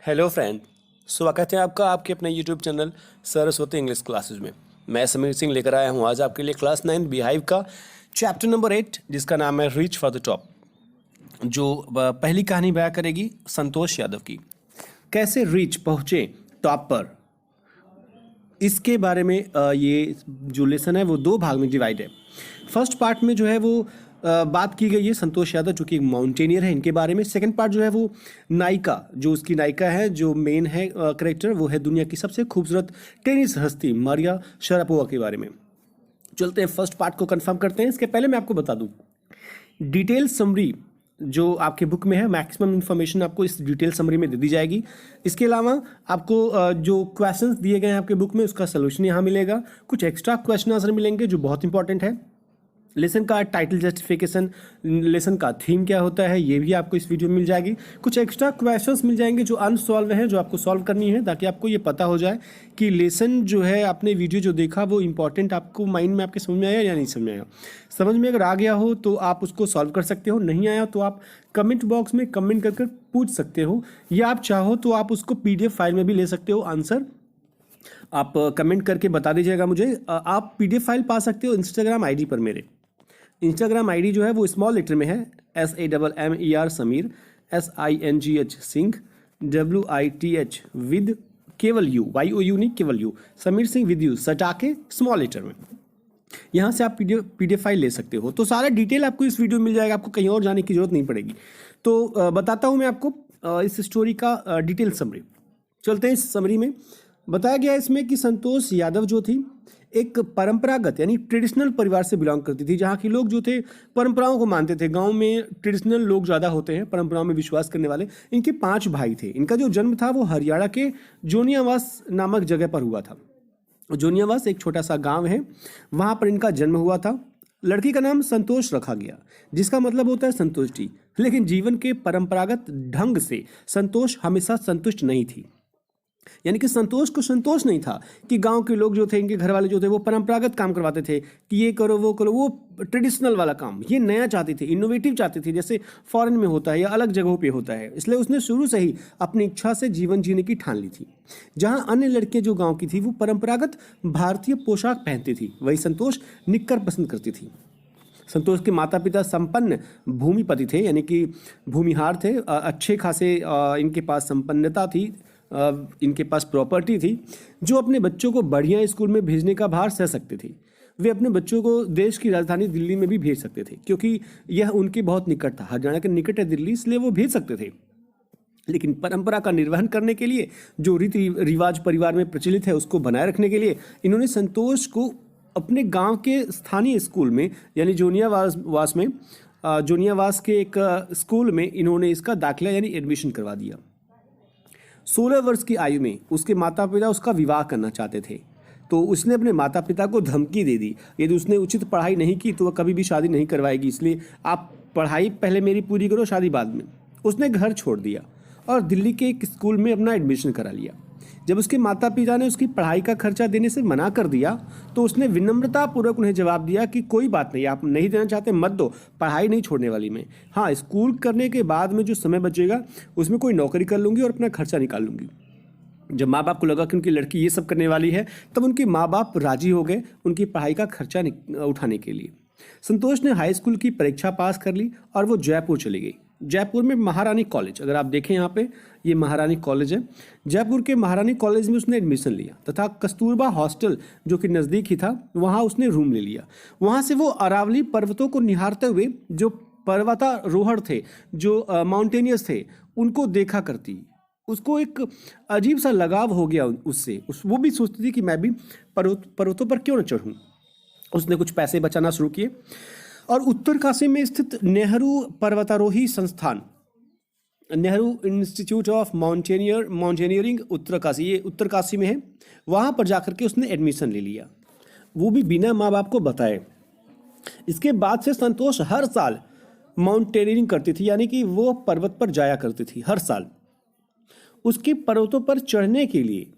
Hello friend, स्वागत है आपका आपके अपने YouTube channel Saraswati English classes में। मैं समीर सिंह लेकर आया हूँ आज आपके लिए क्लास 9 बिहाइव का चैप्टर नंबर 8 जिसका नाम है रीच फॉर द टॉप। जो पहली कहानी बयां करेगी संतोष यादव की, कैसे रीच पहुँचे टॉप पर। इसके बारे में ये जो लेसन है वो दो भाग में डिवाइड है। फर्स्ट पार्ट में जो है वो बात की गई है संतोष यादव जो कि एक माउंटेनियर है इनके बारे में। सेकंड पार्ट जो है वो नायिका, जो उसकी नायिका है, जो मेन है करेक्टर, वो है दुनिया की सबसे खूबसूरत टेनिस हस्ती मारिया शरापोवा के बारे में। चलते हैं फर्स्ट पार्ट को कंफर्म करते हैं। इसके पहले मैं आपको बता दूं, डिटेल समरी जो आपके बुक में है, मैक्सिमम इन्फॉर्मेशन आपको इस डिटेल समरी में दे दी जाएगी। इसके अलावा आपको जो क्वेश्चंस दिए गए हैं आपके बुक में उसका सोल्यूशन यहाँ मिलेगा। कुछ एक्स्ट्रा क्वेश्चन आंसर मिलेंगे जो बहुत इंपॉर्टेंट है। लेसन का टाइटल जस्टिफिकेशन, लेसन का थीम क्या होता है, ये भी आपको इस वीडियो में मिल जाएगी। कुछ एक्स्ट्रा क्वेश्चंस मिल जाएंगे जो अनसॉल्व हैं, जो आपको सॉल्व करनी है, ताकि आपको ये पता हो जाए कि लेसन जो है आपने वीडियो जो देखा वो इंपॉर्टेंट आपको माइंड में आपके समझ में आया या नहीं समझ में आया। समझ में अगर आ गया हो तो आप उसको सॉल्व कर सकते हो, नहीं आया तो आप कमेंट बॉक्स में कमेंट कर पूछ सकते हो, या आप चाहो तो आप उसको PDF फाइल में भी ले सकते हो। आंसर आप कमेंट करके बता दीजिएगा मुझे। आप PDF फाइल पा सकते हो इंस्टाग्राम ID पर। मेरे इंस्टाग्राम ID जो है वो स्मॉल लेटर में है, SAMMER Sameer, SINGH Singh, WITH with केवल यू, YOU नहीं केवल you, Sameer Singh with you सटा के स्मॉल लेटर में। यहाँ से आप PDF फाइल ले सकते हो। तो सारा डिटेल आपको इस वीडियो में मिल जाएगा, आपको कहीं और जाने की जरूरत नहीं पड़ेगी। तो बताता हूँ मैं आपको इस स्टोरी का डिटेल समरी। चलते हैं इस समरी में। बताया गया इसमें कि संतोष यादव जो थी एक परंपरागत यानी ट्रेडिशनल परिवार से बिलोंग करती थी, जहाँ के लोग जो थे परंपराओं को मानते थे। गांव में ट्रेडिशनल लोग ज़्यादा होते हैं, परंपराओं में विश्वास करने वाले। इनके 5 भाई थे। इनका जो जन्म था वो हरियाणा के जोनियावास नामक जगह पर हुआ था। जोनियावास एक छोटा सा गांव है, वहाँ पर इनका जन्म हुआ था। लड़की का नाम संतोष रखा गया, जिसका मतलब होता है संतुष्टि। लेकिन जीवन के परंपरागत ढंग से संतोष हमेशा संतुष्ट नहीं थी। यानी कि संतोष को संतोष नहीं था कि गांव के लोग जो थे, इनके घर वाले जो थे, वो परंपरागत काम करवाते थे कि ये करो वो करो, वो ट्रेडिशनल वाला काम। ये नया चाहती थी, इनोवेटिव चाहती थी, जैसे फॉरेन में होता है या अलग जगहों पे होता है। इसलिए उसने शुरू से ही अपनी इच्छा से जीवन जीने की ठान ली थी। जहां अन्य लड़कियां जो गाँव की थी वो परंपरागत भारतीय पोशाक पहनती थी, वही संतोष निक्कर पसंद करती थी। संतोष के माता पिता संपन्न भूमिपति थे, यानी कि भूमिहार थे। अच्छे खासे इनके पास संपन्नता थी, इनके पास प्रॉपर्टी थी, जो अपने बच्चों को बढ़िया स्कूल में भेजने का भार सह सकते थे। वे अपने बच्चों को देश की राजधानी दिल्ली में भी भेज सकते थे, क्योंकि यह उनके बहुत निकट था। हरियाणा के निकट है दिल्ली, इसलिए वो भेज सकते थे। लेकिन परंपरा का निर्वहन करने के लिए, जो रीति रिवाज परिवार में प्रचलित है उसको बनाए रखने के लिए, इन्होंने संतोष को अपने गाँव के स्थानीय स्कूल में, यानी जोनियावास के एक स्कूल में इन्होंने इसका दाखिला यानी एडमिशन करवा दिया। 16 वर्ष की आयु में उसके माता पिता उसका विवाह करना चाहते थे, तो उसने अपने माता पिता को धमकी दे दी, यदि उसने उचित पढ़ाई नहीं की तो वह कभी भी शादी नहीं करवाएगी, इसलिए आप पढ़ाई पहले मेरी पूरी करो, शादी बाद में। उसने घर छोड़ दिया और दिल्ली के एक स्कूल में अपना एडमिशन करा लिया। जब उसके माता पिता ने उसकी पढ़ाई का खर्चा देने से मना कर दिया तो उसने विनम्रतापूर्वक उन्हें जवाब दिया कि कोई बात नहीं, आप नहीं देना चाहते मत दो, पढ़ाई नहीं छोड़ने वाली मैं। हाँ, स्कूल करने के बाद में जो समय बचेगा उसमें कोई नौकरी कर लूँगी और अपना खर्चा निकाल लूँगी। जब माँ बाप को लगा कि उनकी लड़की ये सब करने वाली है, तब उनके माँ बाप राजी हो गए उनकी पढ़ाई का खर्चा उठाने के लिए। संतोष ने हाई स्कूल की परीक्षा पास कर ली और वो जयपुर चली गई। जयपुर में महारानी कॉलेज, अगर आप देखें यहाँ पे, ये महारानी कॉलेज है। जयपुर के महारानी कॉलेज में उसने एडमिशन लिया तथा कस्तूरबा हॉस्टल जो कि नज़दीक ही था, वहाँ उसने रूम ले लिया। वहाँ से वो अरावली पर्वतों को निहारते हुए जो पर्वतारोहण थे, जो माउंटेनियर्स थे, उनको देखा करती। उसको एक अजीब सा लगाव हो गया उससे। वो भी सोचती थी कि मैं भी पर्वतों पर क्यों न चढ़ूँ। उसने कुछ पैसे बचाना शुरू किए और उत्तरकाशी में स्थित नेहरू पर्वतारोही संस्थान, Nehru institute of mountaineering Uttarkashi, ये उत्तरकाशी में है, वहाँ पर जाकर के उसने एडमिशन ले लिया, वो भी बिना माँ बाप को बताए। इसके बाद से संतोष हर साल माउंटेनियरिंग करती थी, यानी कि वो पर्वत पर जाया करती थी हर साल। उसके पर्वतों पर चढ़ने के लिए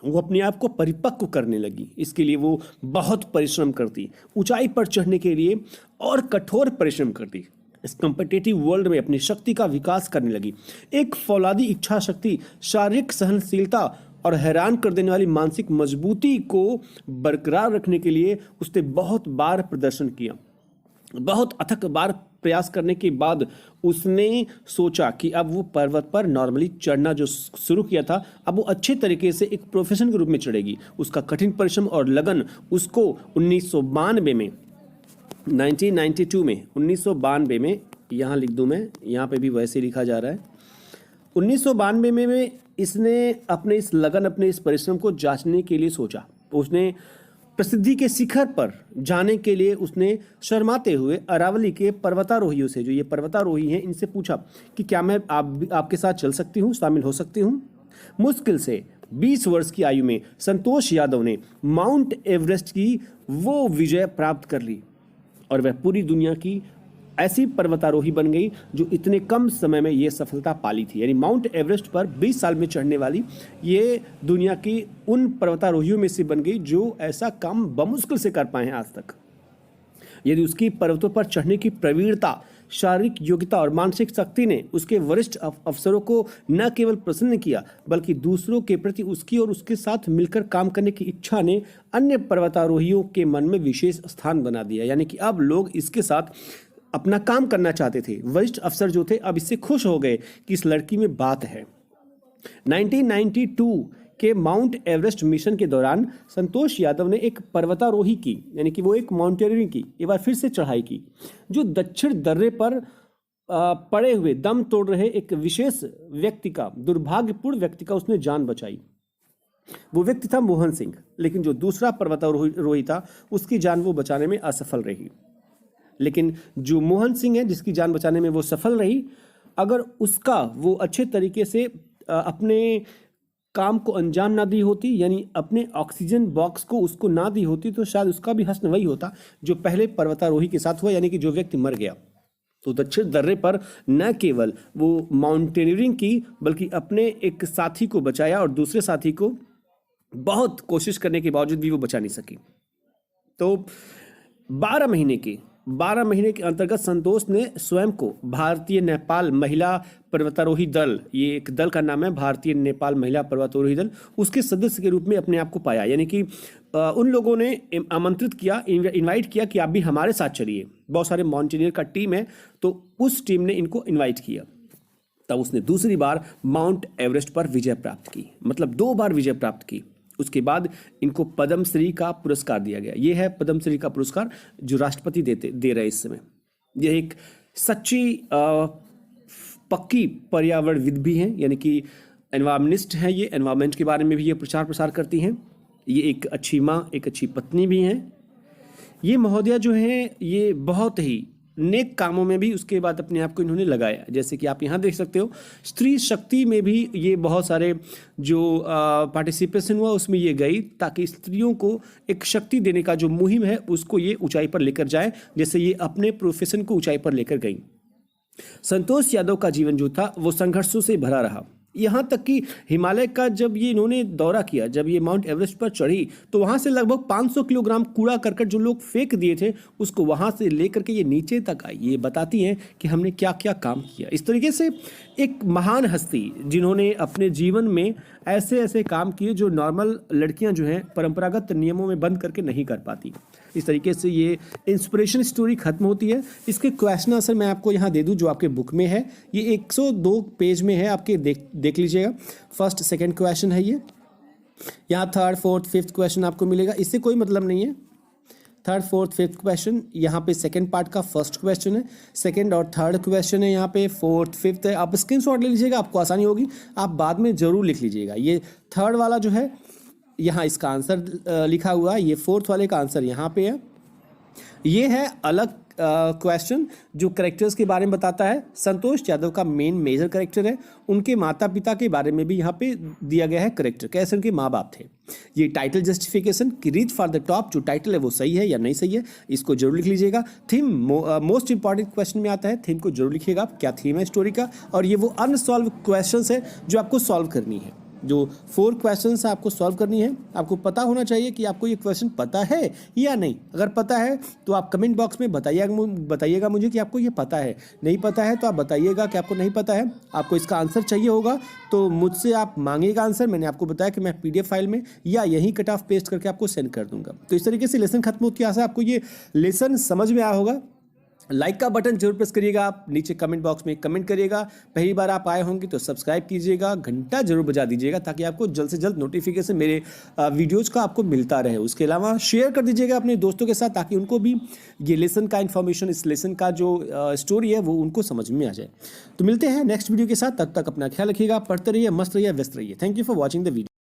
वो अपने आप को परिपक्व करने लगी। इसके लिए वो बहुत परिश्रम करती, ऊंचाई पर चढ़ने के लिए और कठोर परिश्रम करती। इस कम्पिटिटिव वर्ल्ड में अपनी शक्ति का विकास करने लगी। एक फौलादी इच्छा शक्ति, शारीरिक सहनशीलता और हैरान कर देने वाली मानसिक मजबूती को बरकरार रखने के लिए उसने बहुत बार प्रदर्शन किया। बहुत अथक बार प्रयास करने के बाद उसने सोचा कि अब वो पर्वत पर नॉर्मली चढ़ना जो शुरू किया था, अब वो अच्छे तरीके से एक प्रोफेशन के रूप में चढ़ेगी। उसका कठिन परिश्रम और लगन उसको 1992 में 1992 में यहाँ लिख दूँ मैं, यहाँ पे भी वैसे ही लिखा जा रहा है। 1992 में इसने अपने इस लगन, अपने इस परिश्रम को जांचने के लिए सोचा। उसने प्रसिद्धि के शिखर पर जाने के लिए उसने शर्माते हुए अरावली के पर्वतारोहियों से, जो ये पर्वतारोही हैं, इनसे पूछा कि क्या मैं आपके साथ चल सकती हूँ, शामिल हो सकती हूँ। मुश्किल से 20 वर्ष की आयु में संतोष यादव ने माउंट एवरेस्ट की वो विजय प्राप्त कर ली और वह पूरी दुनिया की ऐसी पर्वतारोही बन गई जो इतने कम समय में ये सफलता पाली थी। यानी माउंट एवरेस्ट पर 20 साल में चढ़ने वाली ये दुनिया की उन पर्वतारोहियों में से बन गई जो ऐसा काम बमुश्किल से कर पाए हैं आज तक। यदि उसकी पर्वतों पर चढ़ने की प्रवीणता, शारीरिक योग्यता और मानसिक शक्ति ने उसके वरिष्ठ अफसरों को न केवल प्रसन्न किया, बल्कि दूसरों के प्रति उसकी और उसके साथ मिलकर काम करने की इच्छा ने अन्य पर्वतारोहियों के मन में विशेष स्थान बना दिया। यानी कि अब लोग इसके साथ अपना काम करना चाहते थे। वरिष्ठ अफसर जो थे अब इससे खुश हो गए कि इस लड़की में बात है। 1992 के माउंट एवरेस्ट मिशन के दौरान संतोष यादव ने एक पर्वतारोही की, यानी कि वो एक माउंटेनियरिंग की, एक बार फिर से चढ़ाई की, जो दक्षिण दर्रे पर पड़े हुए दम तोड़ रहे एक विशेष व्यक्ति का, दुर्भाग्यपूर्ण व्यक्ति का उसने जान बचाई। वो व्यक्ति था मोहन सिंह, लेकिन जो दूसरा पर्वतारोही था उसकी जान वो बचाने में असफल रही। लेकिन जो मोहन सिंह है, जिसकी जान बचाने में वो सफल रही, अगर उसका वो अच्छे तरीके से अपने काम को अंजाम ना दी होती, यानी अपने ऑक्सीजन बॉक्स को उसको ना दी होती, तो शायद उसका भी हश्र वही होता जो पहले पर्वतारोही के साथ हुआ, यानी कि जो व्यक्ति मर गया। तो दक्षिण दर्रे पर न केवल वो माउंटेनियरिंग की, बल्कि अपने एक साथी को बचाया और दूसरे साथी को बहुत कोशिश करने के बावजूद भी वो बचा नहीं सकी। तो 12 महीने के अंतर्गत संतोष ने स्वयं को भारतीय नेपाल महिला पर्वतारोही दल, ये एक दल का नाम है, भारतीय नेपाल महिला पर्वतारोही दल, उसके सदस्य के रूप में अपने आप को पाया। यानी कि उन लोगों ने आमंत्रित किया, इनवाइट किया कि आप भी हमारे साथ चलिए। बहुत सारे माउंटेनियर का टीम है, तो उस टीम ने इनको इन्वाइट किया। तब उसने दूसरी बार माउंट एवरेस्ट पर विजय प्राप्त की, मतलब 2 बार विजय प्राप्त की। उसके बाद इनको पद्मश्री का पुरस्कार दिया गया। यह है पद्मश्री का पुरस्कार जो राष्ट्रपति दे रहे इस समय। यह एक सच्ची पक्की पर्यावरणविद भी हैं, यानी कि एनवायरमेंटिस्ट हैं। ये एनवायरमेंट के बारे में भी ये प्रचार प्रसार करती हैं। ये एक अच्छी माँ, एक अच्छी पत्नी भी हैं। ये महोदया जो हैं, ये बहुत ही नेक कामों में भी उसके बाद अपने आप को इन्होंने लगाया। जैसे कि आप यहाँ देख सकते हो, स्त्री शक्ति में भी ये बहुत सारे जो पार्टिसिपेशन हुआ उसमें ये गई, ताकि स्त्रियों को एक शक्ति देने का जो मुहिम है उसको ये ऊंचाई पर लेकर जाए, जैसे ये अपने प्रोफेशन को ऊंचाई पर लेकर गई। संतोष यादव का जीवन जो था वो संघर्षों से भरा रहा। यहाँ तक कि हिमालय का जब ये इन्होंने दौरा किया, जब ये माउंट एवरेस्ट पर चढ़ी, तो वहाँ से लगभग 500 किलोग्राम कूड़ा करकट जो लोग फेंक दिए थे, उसको वहाँ से लेकर के ये नीचे तक आई। ये बताती हैं कि हमने क्या क्या काम किया। इस तरीके से एक महान हस्ती जिन्होंने अपने जीवन में ऐसे ऐसे काम किए जो नॉर्मल लड़कियां जो हैं परंपरागत नियमों में बंद करके नहीं कर पाती। इस तरीके से ये इंस्पिरेशन स्टोरी खत्म होती है। इसके क्वेश्चन आंसर मैं आपको यहाँ दे दूँ जो आपके बुक में है। ये 102 पेज में है, आपके देख लीजिएगा। फर्स्ट सेकंड क्वेश्चन है ये। यहाँ थर्ड फोर्थ फिफ्थ क्वेश्चन आपको मिलेगा, इससे कोई मतलब नहीं है। थर्ड फोर्थ फिफ्थ क्वेश्चन यहाँ पे सेकंड पार्ट का फर्स्ट क्वेश्चन है, सेकंड और थर्ड क्वेश्चन है यहाँ पे, फोर्थ फिफ्थ है। आप स्क्रीनशॉट ले लीजिएगा, आपको आसानी होगी, आप बाद में जरूर लिख लीजिएगा। ये थर्ड वाला जो है यहाँ इसका आंसर लिखा हुआ है, ये फोर्थ वाले का आंसर यहाँ पे है। ये है अलग क्वेश्चन जो करेक्टर्स के बारे में बताता है। संतोष यादव का मेन मेजर करेक्टर है, उनके माता पिता के बारे में भी यहाँ पे दिया गया है करेक्टर, कैसे उनके माँ बाप थे। ये टाइटल जस्टिफिकेशन कि रीच फॉर द टॉप, जो टाइटल है वो सही है या नहीं सही है, इसको जरूर लिख लीजिएगा। थीम मोस्ट इंपॉर्टेंट क्वेश्चन में आता है, थीम को जरूर लिखिएगा, क्या थीम है स्टोरी का। और ये वो अनसॉल्व क्वेश्चन है जो आपको सॉल्व करनी है। जो 4 क्वेश्चंस आपको सॉल्व करनी है। आपको पता होना चाहिए कि आपको ये क्वेश्चन पता है या नहीं। अगर पता है तो आप कमेंट बॉक्स में बताइएगा मुझे कि आपको ये पता है। नहीं पता है तो आप बताइएगा कि आपको नहीं पता है। आपको इसका आंसर चाहिए होगा तो मुझसे आप मांगिएगा आंसर। मैंने आपको बताया कि मैं PDF फाइल में या यहीं कट ऑफ पेस्ट करके आपको सेंड कर दूंगा। तो इस तरीके से लेसन खत्म होती है। आशा आपको ये लेसन समझ में आया होगा। लाइक का बटन जरूर प्रेस करिएगा। आप नीचे कमेंट बॉक्स में कमेंट करिएगा। पहली बार आप आए होंगे तो सब्सक्राइब कीजिएगा, घंटा जरूर बजा दीजिएगा ताकि आपको जल्द से जल्द नोटिफिकेशन मेरे वीडियोज़ का आपको मिलता रहे। उसके अलावा शेयर कर दीजिएगा अपने दोस्तों के साथ ताकि उनको भी ये लेसन का इन्फॉर्मेशन, इस लेसन का जो स्टोरी है वो उनको समझ में आ जाए। तो मिलते हैं नेक्स्ट वीडियो के साथ। तब तक अपना ख्याल रखिएगा, पढ़ते रहिए, मस्त रहिए, व्यस्त रहिए। Thank you for watching the video.